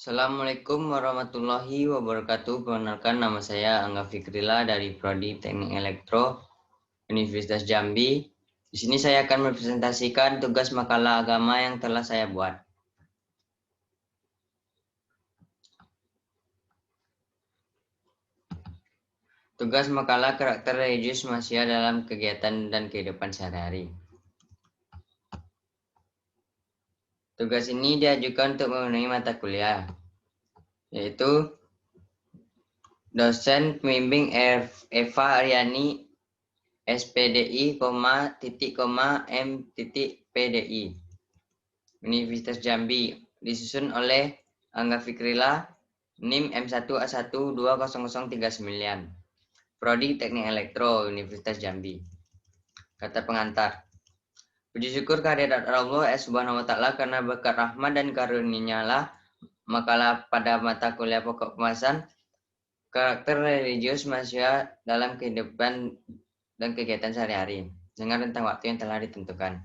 Assalamualaikum warahmatullahi wabarakatuh. Perkenalkan, nama saya Angga Fikrila dari Prodi Teknik Elektro Universitas Jambi. Di sini saya akan mempresentasikan tugas makalah agama yang telah saya buat. Tugas makalah karakter religius manusia dalam kegiatan dan kehidupan sehari-hari. Tugas ini diajukan untuk memenuhi mata kuliah, yaitu dosen pembimbing Eva Aryani SPDI, M.PDI Universitas Jambi, disusun oleh Angga Fikrila, NIM M1A1200039, Prodi Teknik Elektro Universitas Jambi. Kata pengantar. Puji syukur kehadirat Allah Subhanahu wa Ta'ala karena berkat rahmat dan karunia lah makalah pada mata kuliah pokok pembahasan karakter religius manusia dalam kehidupan dan kegiatan sehari-hari dengan rentang waktu yang telah ditentukan.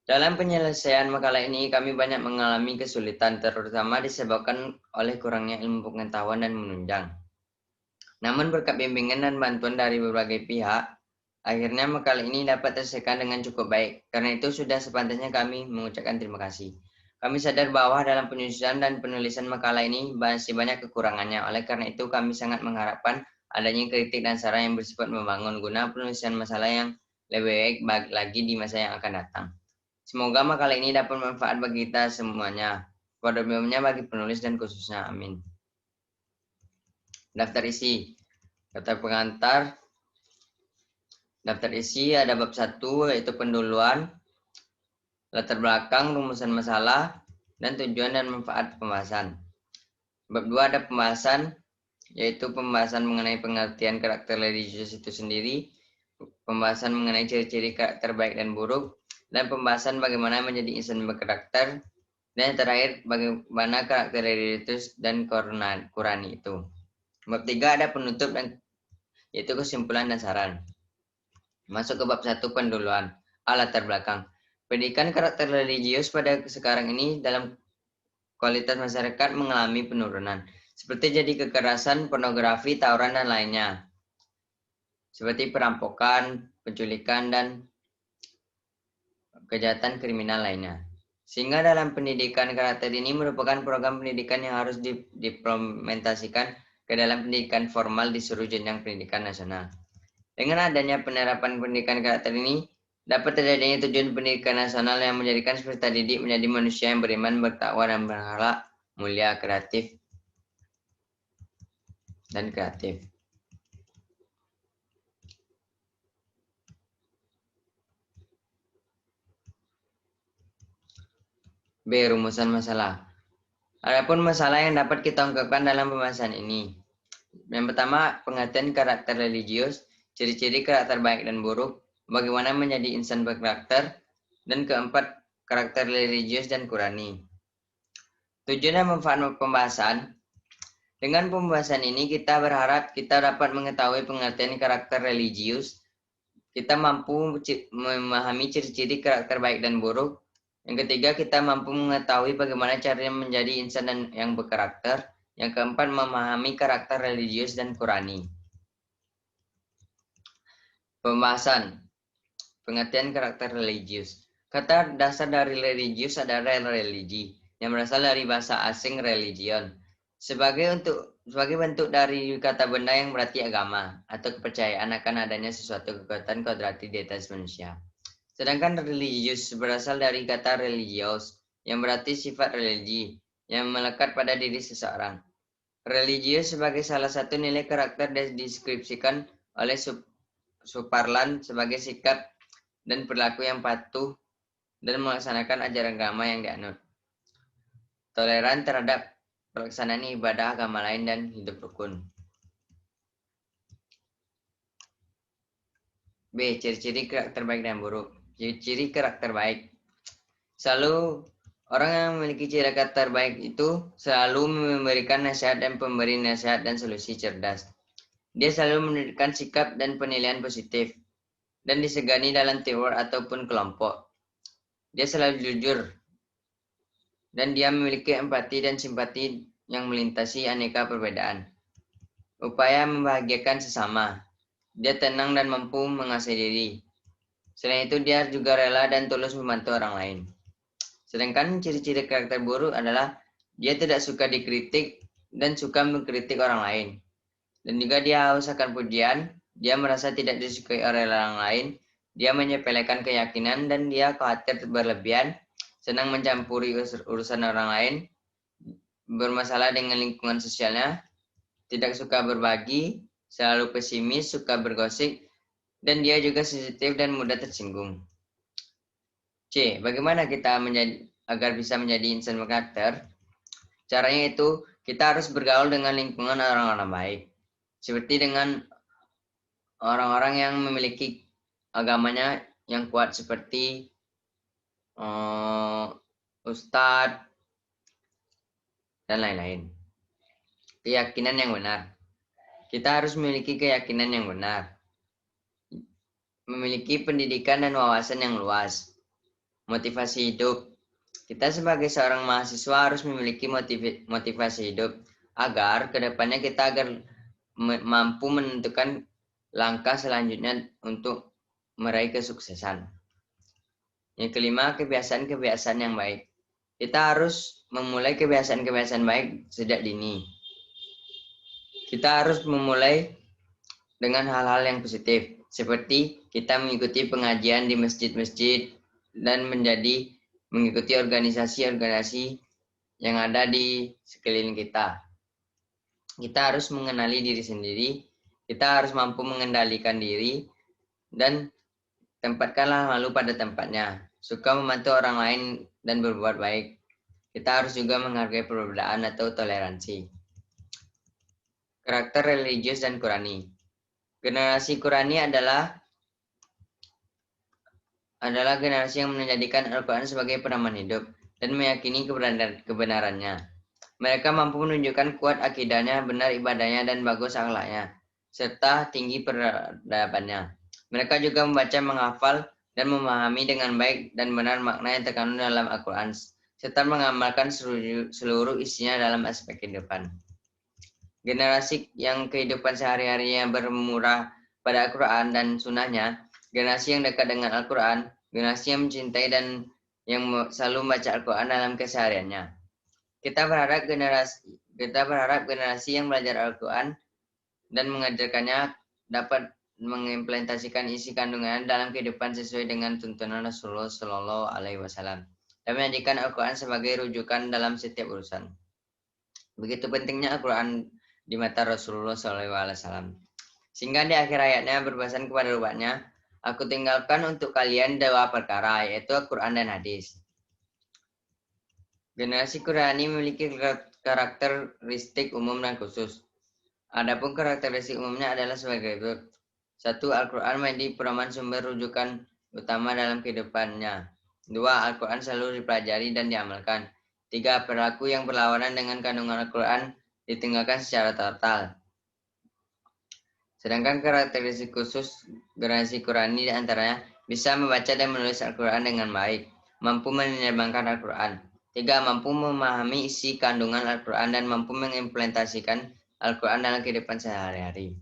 Dalam penyelesaian makalah ini, kami banyak mengalami kesulitan, terutama disebabkan oleh kurangnya ilmu pengetahuan dan menunjang. Namun berkat bimbingan dan bantuan dari berbagai pihak, akhirnya makalah ini dapat terselesaikan dengan cukup baik. Karena itu sudah sepantasnya kami mengucapkan terima kasih. Kami sadar bahwa dalam penyusunan dan penulisan makalah ini masih banyak kekurangannya. Oleh karena itu kami sangat mengharapkan adanya kritik dan saran yang bersifat membangun guna penulisan masalah yang lebih baik lagi di masa yang akan datang. Semoga makalah ini dapat bermanfaat bagi kita semuanya, pada umumnya bagi penulis dan khususnya. Amin. Daftar isi. Kata pengantar. Daftar isi ada bab 1 yaitu pendahuluan, latar belakang, rumusan masalah, dan tujuan dan manfaat pembahasan. Bab 2 ada pembahasan, yaitu pembahasan mengenai pengertian karakter religius itu sendiri, pembahasan mengenai ciri-ciri karakter baik dan buruk, dan pembahasan bagaimana menjadi insan berkarakter, dan yang terakhir bagaimana karakter religius dan Qurani itu. Bab 3 ada penutup dan yaitu kesimpulan dan saran. Masuk ke bab 1 pendahuluan, latar belakang. Pendidikan karakter religius pada sekarang ini dalam kualitas masyarakat mengalami penurunan, seperti jadi kekerasan, pornografi, tawuran, dan lainnya. Seperti perampokan, penculikan, dan kejahatan kriminal lainnya. Sehingga dalam pendidikan karakter ini merupakan program pendidikan yang harus diimplementasikan ke dalam pendidikan formal di seluruh jenjang pendidikan nasional. Dengan adanya penerapan pendidikan karakter ini, dapat terjadinya tujuan pendidikan nasional yang menjadikan peserta didik menjadi manusia yang beriman, bertakwa, dan berakhlak mulia, kreatif, dan kreatif. B. Rumusan masalah. Adapun masalah yang dapat kita ungkapkan dalam pembahasan ini. Yang pertama, pengertian karakter religius, ciri-ciri karakter baik dan buruk, bagaimana menjadi insan berkarakter, dan keempat, karakter religius dan Qurani. Tujuan dan manfaat pembahasan. Dengan pembahasan ini kita berharap kita dapat mengetahui pengertian karakter religius, kita mampu memahami ciri-ciri karakter baik dan buruk. Yang ketiga, kita mampu mengetahui bagaimana caranya menjadi insan yang berkarakter. Yang keempat, memahami karakter religius dan Qurani. Pembahasan. Pengertian karakter religius. Kata dasar dari religius adalah religi, yang berasal dari bahasa asing religion. Sebagai bentuk dari kata benda yang berarti agama, atau kepercayaan akan adanya sesuatu kekuatan kodrati di atas manusia. Sedangkan religius berasal dari kata religious, yang berarti sifat religi, yang melekat pada diri seseorang. Religius sebagai salah satu nilai karakter dideskripsikan oleh Suparlan sebagai sikap dan perilaku yang patuh dan melaksanakan ajaran agama yang dianut. Toleran terhadap pelaksanaan ibadah agama lain dan hidup rukun. B. Ciri-ciri karakter baik dan buruk. Ciri karakter baik. Selalu orang yang memiliki ciri karakter baik itu selalu memberikan nasihat dan pemberi nasihat dan solusi cerdas. Dia selalu menunjukkan sikap dan penilaian positif dan disegani dalam teamwork ataupun kelompok. Dia selalu jujur dan dia memiliki empati dan simpati yang melintasi aneka perbedaan. Upaya membahagiakan sesama. Dia tenang dan mampu menguasai diri. Selain itu, dia juga rela dan tulus membantu orang lain. Sedangkan ciri-ciri karakter buruk adalah dia tidak suka dikritik dan suka mengkritik orang lain. Dan juga dia haus akan pujian, dia merasa tidak disukai oleh orang lain, dia menyepelekan keyakinan dan dia khawatir berlebihan, senang mencampuri urusan orang lain, bermasalah dengan lingkungan sosialnya, tidak suka berbagi, selalu pesimis, suka bergosip, dan dia juga sensitif dan mudah tersinggung. C. Bagaimana kita agar bisa menjadi insan berkarakter? Caranya itu, kita harus bergaul dengan lingkungan orang-orang baik. Seperti dengan orang-orang yang memiliki agamanya yang kuat seperti ustadz dan lain-lain. Keyakinan yang benar. Kita harus memiliki keyakinan yang benar. Memiliki pendidikan dan wawasan yang luas. Motivasi hidup. Kita sebagai seorang mahasiswa harus memiliki motivasi hidup agar kedepannya kita mampu menentukan langkah selanjutnya untuk meraih kesuksesan. Yang kelima, kebiasaan-kebiasaan yang baik. Kita harus memulai kebiasaan-kebiasaan baik sejak dini. Kita harus memulai dengan hal-hal yang positif, seperti kita mengikuti pengajian di masjid-masjid dan mengikuti organisasi-organisasi yang ada di sekeliling kita. Kita harus mengenali diri sendiri, kita harus mampu mengendalikan diri, dan tempatkanlah malu pada tempatnya. Suka membantu orang lain dan berbuat baik. Kita harus juga menghargai perbedaan atau toleransi. Karakter religius dan Qurani. Generasi Qurani adalah generasi yang menjadikan Al-Quran sebagai pedoman hidup dan meyakini kebenarannya. Mereka mampu menunjukkan kuat akidahnya, benar ibadahnya, dan bagus akhlaknya, serta tinggi peradabannya. Mereka juga membaca, menghafal, dan memahami dengan baik dan benar makna yang terkandung dalam Al-Quran, serta mengamalkan seluruh isinya dalam aspek kehidupan. Generasi yang kehidupan sehari-harinya bermurah pada Al-Quran dan sunnahnya, generasi yang dekat dengan Al-Quran, generasi yang mencintai dan yang selalu membaca Al-Quran dalam kesehariannya. Kita berharap generasi yang belajar Al-Quran dan mengajarkannya dapat mengimplementasikan isi kandungannya dalam kehidupan sesuai dengan tuntunan Rasulullah Shallallahu Alaihi Wasallam dan menjadikan Al-Quran sebagai rujukan dalam setiap urusan. Begitu pentingnya Al-Quran di mata Rasulullah Shallallahu Alaihi Wasallam. Sehingga di akhir ayatnya berpesan kepada umatnya, aku tinggalkan untuk kalian dua perkara, yaitu Al-Quran dan hadis. Generasi Qurani memiliki karakteristik umum dan khusus. Adapun karakteristik umumnya adalah sebagai berikut. 1. Al-Quran menjadi pedoman sumber rujukan utama dalam kehidupannya. 2. Al-Quran selalu dipelajari dan diamalkan. 3. Perilaku yang berlawanan dengan kandungan Al-Quran ditinggalkan secara total. Sedangkan karakteristik khusus generasi Qurani diantaranya bisa membaca dan menulis Al-Quran dengan baik, mampu menerbangkan Al-Quran. 3. Mampu memahami isi kandungan Al-Quran dan mampu mengimplementasikan Al-Quran dalam kehidupan sehari-hari.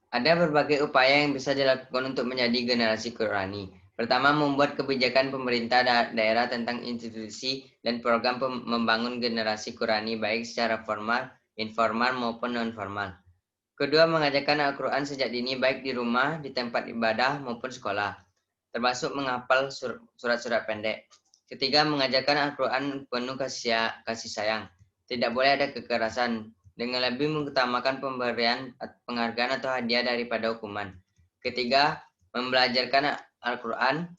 Ada berbagai upaya yang bisa dilakukan untuk menjadi generasi Qurani. Pertama, membuat kebijakan pemerintah daerah tentang institusi dan program membangun generasi Qurani baik secara formal, informal maupun non-formal. Kedua, mengajarkan Al-Quran sejak dini baik di rumah, di tempat ibadah maupun sekolah, termasuk menghafal surat-surat pendek. Ketiga, mengajarkan Al-Quran penuh kasih sayang. Tidak boleh ada kekerasan, dengan lebih mengutamakan pemberian penghargaan atau hadiah daripada hukuman. Ketiga, membelajarkan Al-Quran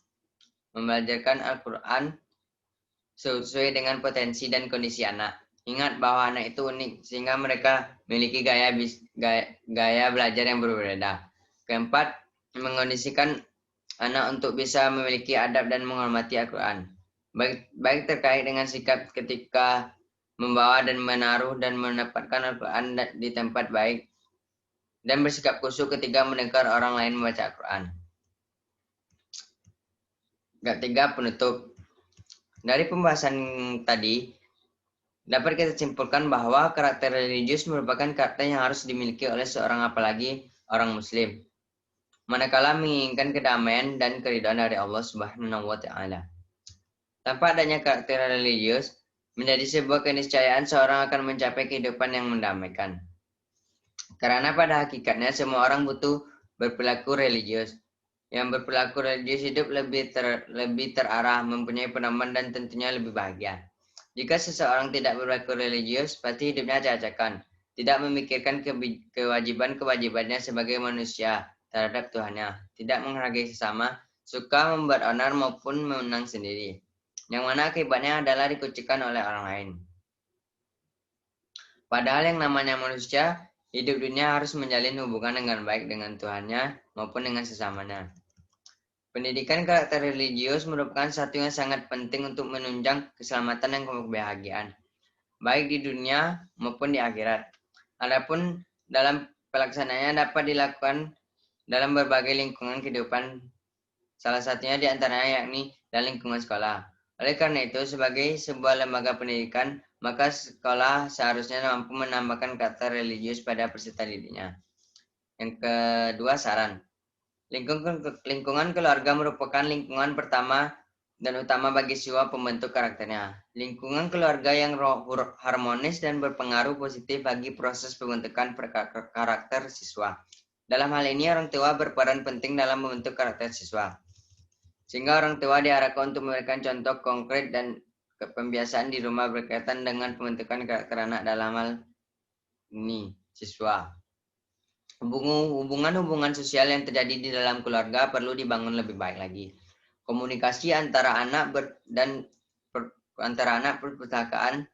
sesuai dengan potensi dan kondisi anak. Ingat bahwa anak itu unik sehingga mereka memiliki gaya belajar yang berbeda. Keempat, mengondisikan anak untuk bisa memiliki adab dan menghormati Al-Quran. Baik terkait dengan sikap ketika membawa dan menaruh dan menempatkan Al-Quran di tempat baik, dan bersikap khusyuk ketika mendengar orang lain membaca Al-Quran. Ketiga, penutup. Dari pembahasan tadi, dapat kita simpulkan bahwa karakter religius merupakan karakter yang harus dimiliki oleh seorang apalagi orang muslim, manakala menginginkan kedamaian dan keridhaan dari Allah Subhanahu wa taala. Tanpa adanya karakter religius, menjadi sebuah keniscayaan seorang akan mencapai kehidupan yang mendamaikan. Karena pada hakikatnya semua orang butuh berperilaku religius. Yang berperilaku religius hidup lebih terarah, mempunyai pedoman dan tentunya lebih bahagia. Jika seseorang tidak berperilaku religius, pasti hidupnya acak-acakan, tidak memikirkan kewajiban-kewajibannya sebagai manusia terhadap Tuhannya, tidak menghargai sesama, suka membuat onar maupun menang sendiri, yang mana akibatnya adalah dikucilkan oleh orang lain. Padahal yang namanya manusia, hidup dunia harus menjalin hubungan dengan baik dengan Tuhannya maupun dengan sesamanya. Pendidikan karakter religius merupakan satu yang sangat penting untuk menunjang keselamatan dan kebahagiaan, baik di dunia maupun di akhirat. Adapun dalam pelaksanaannya dapat dilakukan dalam berbagai lingkungan kehidupan, salah satunya di antaranya yakni dalam lingkungan sekolah. Oleh karena itu, sebagai sebuah lembaga pendidikan, maka sekolah seharusnya mampu menambahkan karakter religius pada peserta didiknya. Yang kedua, saran. Lingkungan keluarga merupakan lingkungan pertama dan utama bagi siswa pembentuk karakternya. Lingkungan keluarga yang harmonis dan berpengaruh positif bagi proses pembentukan karakter siswa. Dalam hal ini, orang tua berperan penting dalam membentuk karakter siswa. Sehingga orang tua diarahkan untuk memberikan contoh konkret dan pembiasaan di rumah berkaitan dengan pembentukan karakter anak dalam hal ini, siswa. Hubungan-hubungan sosial yang terjadi di dalam keluarga perlu dibangun lebih baik lagi. Komunikasi antara anak antara anak perpustakaan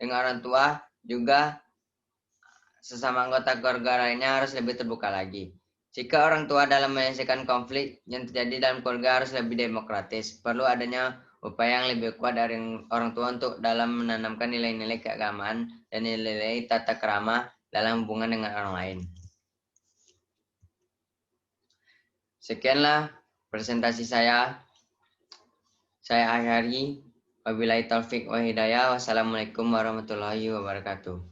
dengan orang tua juga sesama anggota keluarga lainnya harus lebih terbuka lagi. Jika orang tua dalam menyelesaikan konflik yang terjadi dalam keluarga harus lebih demokratis. Perlu adanya upaya yang lebih kuat dari orang tua untuk dalam menanamkan nilai-nilai keagamaan dan nilai-nilai tata krama dalam hubungan dengan orang lain. Sekianlah presentasi saya. Saya akhiri. Wabillahi taufik wa hidayah. Wassalamualaikum warahmatullahi wabarakatuh.